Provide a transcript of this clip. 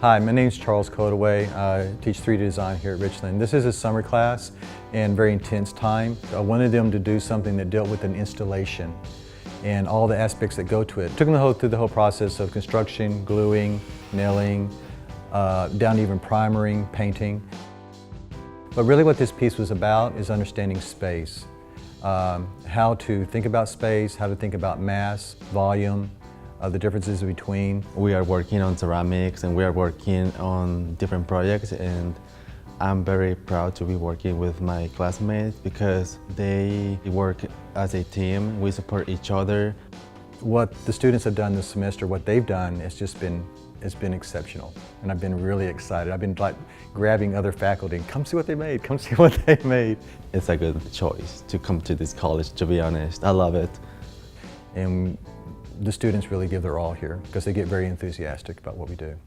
Hi, my name is Charles Codaway. I teach 3D design here at Richland. This is a summer class and very intense time. I wanted them to do something that dealt with an installation and all the aspects that go to it. Took them through the whole process of construction, gluing, nailing, down to even primering, painting. But really what this piece was about is understanding space. How to think about space, how to think about mass, volume, the differences between. We are working on ceramics and we are working on different projects, and I'm very proud to be working with my classmates because they work as a team. We support each other. What the students have done this semester, what they've done, it's been exceptional. And I've been really excited. I've been like grabbing other faculty, come see what they made, come see what they made. It's a good choice to come to this college, to be honest. I love it. And the students really give their all here because they get very enthusiastic about what we do.